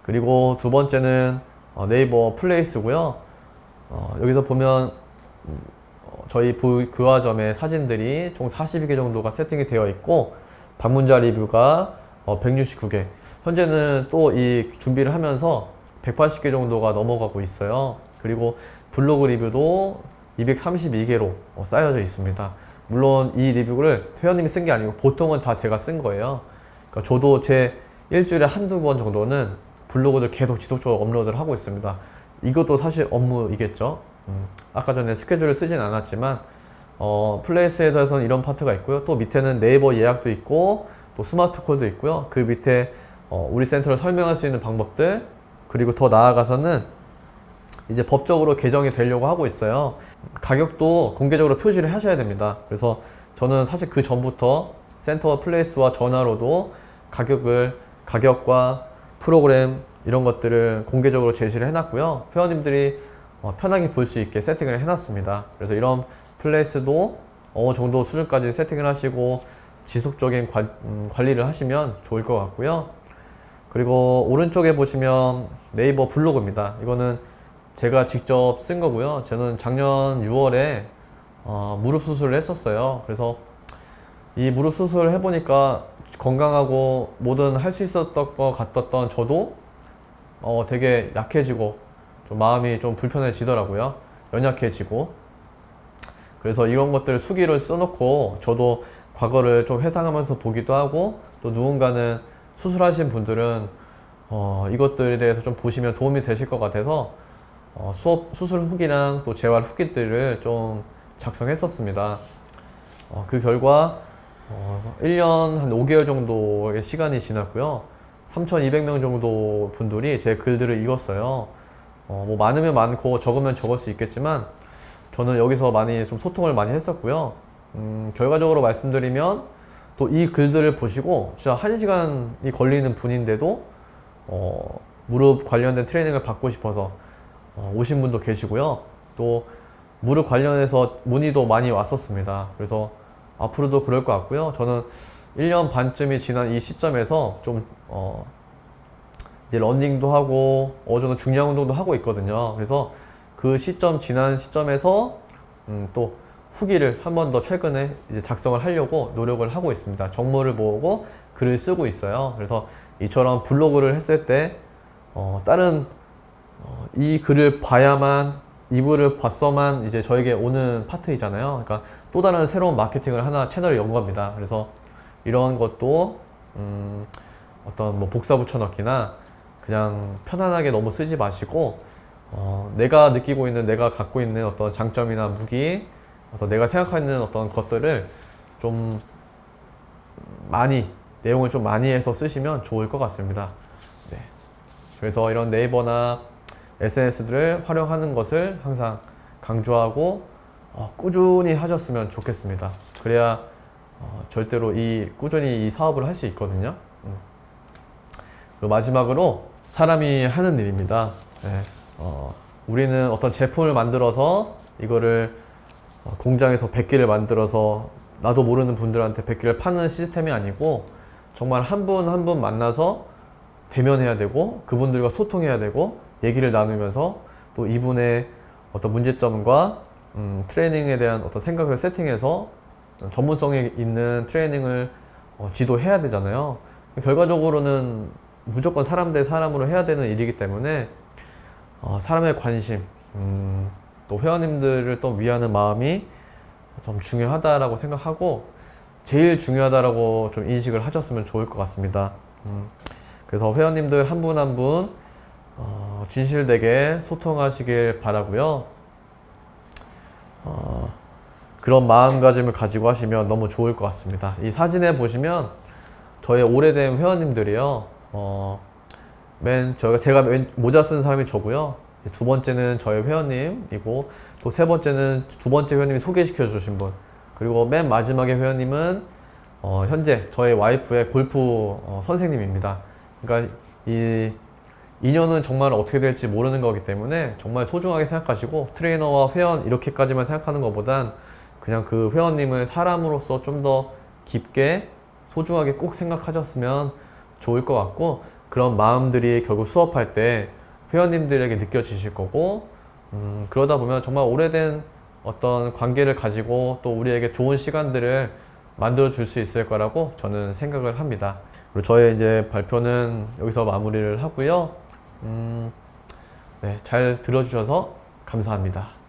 그리고 두 번째는 네이버 플레이스고요. 여기서 보면 저희 교화점의 사진들이 총 42개 정도가 세팅이 되어 있고 방문자 리뷰가 169개. 현재는 또 이 준비를 하면서 180개 정도가 넘어가고 있어요. 그리고 블로그 리뷰도 232개로 쌓여져 있습니다. 물론 이 리뷰를 회원님이 쓴 게 아니고 보통은 다 제가 쓴 거예요. 그러니까 저도 제 일주일에 한두 번 정도는 블로그를 계속 지속적으로 업로드를 하고 있습니다. 이것도 사실 업무이겠죠. 아까 전에 스케줄을 쓰진 않았지만 플레이스에서는 이런 파트가 있고요. 또 밑에는 네이버 예약도 있고 또 스마트 콜도 있고요. 그 밑에 우리 센터를 설명할 수 있는 방법들, 그리고 더 나아가서는 이제 법적으로 개정이 되려고 하고 있어요. 가격도 공개적으로 표시를 하셔야 됩니다. 그래서 저는 사실 그 전부터 센터와 플레이스와 전화로도 가격과 프로그램 이런 것들을 공개적으로 제시를 해놨고요. 회원님들이 편하게 볼 수 있게 세팅을 해놨습니다. 그래서 이런 플레이스도 어느 정도 수준까지 세팅을 하시고 지속적인 관리를 하시면 좋을 것 같고요. 그리고 오른쪽에 보시면 네이버 블로그입니다. 이거는 제가 직접 쓴 거고요. 저는 작년 6월에 무릎 수술을 했었어요. 그래서 이 무릎 수술을 해보니까 건강하고 뭐든 할 수 있었던 것 같았던 저도 되게 약해지고 좀 마음이 좀 불편해지더라고요. 연약해지고. 그래서 이런 것들을 수기를 써놓고 저도 과거를 좀 회상하면서 보기도 하고, 또 누군가는 수술하신 분들은 이것들에 대해서 좀 보시면 도움이 되실 것 같아서 수술 후기랑 또 재활 후기들을 좀 작성했었습니다. 그 결과 1년 한 5개월 정도의 시간이 지났고요. 3,200명 정도 분들이 제 글들을 읽었어요. 뭐 많으면 많고 적으면 적을 수 있겠지만 저는 여기서 많이 좀 소통을 많이 했었고요. 결과적으로 말씀드리면 또 이 글들을 보시고 진짜 1시간이 걸리는 분인데도 무릎 관련된 트레이닝을 받고 싶어서 오신 분도 계시고요. 또 무릎 관련해서 문의도 많이 왔었습니다. 그래서 앞으로도 그럴 것 같고요. 저는 1년 반쯤이 지난 이 시점에서 좀 이제 러닝도 하고 어느 정도 중량 운동도 하고 있거든요. 그래서 그 지난 시점에서 또 후기를 한 번 더 최근에 이제 작성을 하려고 노력을 하고 있습니다. 정보를 모으고 글을 쓰고 있어요. 그래서 이처럼 블로그를 했을 때 다른 이 글을 봐야만, 이 글을 봤어만 이제 저에게 오는 파트이잖아요. 그러니까 또 다른 새로운 마케팅을 하나 채널을 연 겁니다. 그래서 이런 것도 어떤 뭐 복사 붙여넣기나 그냥 편안하게 너무 쓰지 마시고 내가 느끼고 있는, 내가 갖고 있는 어떤 장점이나 무기, 어떤 내가 생각하는 어떤 것들을 좀 내용을 좀 많이 해서 쓰시면 좋을 것 같습니다. 네. 그래서 이런 네이버나 SNS들을 활용하는 것을 항상 강조하고 꾸준히 하셨으면 좋겠습니다. 그래야 절대로 꾸준히 이 사업을 할 수 있거든요. 그리고 마지막으로 사람이 하는 일입니다. 네. 우리는 어떤 제품을 만들어서 이거를 공장에서 100개를 만들어서 나도 모르는 분들한테 100개를 파는 시스템이 아니고, 정말 한 분 한 분 만나서 대면해야 되고 그분들과 소통해야 되고 얘기를 나누면서 또 이분의 어떤 문제점과 트레이닝에 대한 어떤 생각을 세팅해서 전문성이 있는 트레이닝을 지도해야 되잖아요. 결과적으로는 무조건 사람 대 사람으로 해야 되는 일이기 때문에 사람의 관심, 또 회원님들을 또 위하는 마음이 좀 중요하다라고 생각하고 제일 중요하다라고 좀 인식을 하셨으면 좋을 것 같습니다. 그래서 회원님들 한 분 한 분 진실되게 소통하시길 바라고요. 그런 마음가짐을 가지고 하시면 너무 좋을 것 같습니다. 이 사진에 보시면 저의 오래된 회원님들이요. 제가 모자 쓴 사람이 저고요. 두 번째는 저의 회원님이고, 또 세 번째는 두 번째 회원님이 소개시켜 주신 분, 그리고 맨 마지막에 회원님은 현재 저의 와이프의 골프 선생님입니다. 그러니까 이 인연은 정말 어떻게 될지 모르는 거기 때문에 정말 소중하게 생각하시고, 트레이너와 회원 이렇게까지만 생각하는 것보단 그냥 그 회원님을 사람으로서 좀 더 깊게 소중하게 꼭 생각하셨으면 좋을 것 같고, 그런 마음들이 결국 수업할 때 회원님들에게 느껴지실 거고, 그러다 보면 정말 오래된 어떤 관계를 가지고 또 우리에게 좋은 시간들을 만들어 줄 수 있을 거라고 저는 생각을 합니다. 그리고 저의 이제 발표는 여기서 마무리를 하고요. 네, 잘 들어주셔서 감사합니다.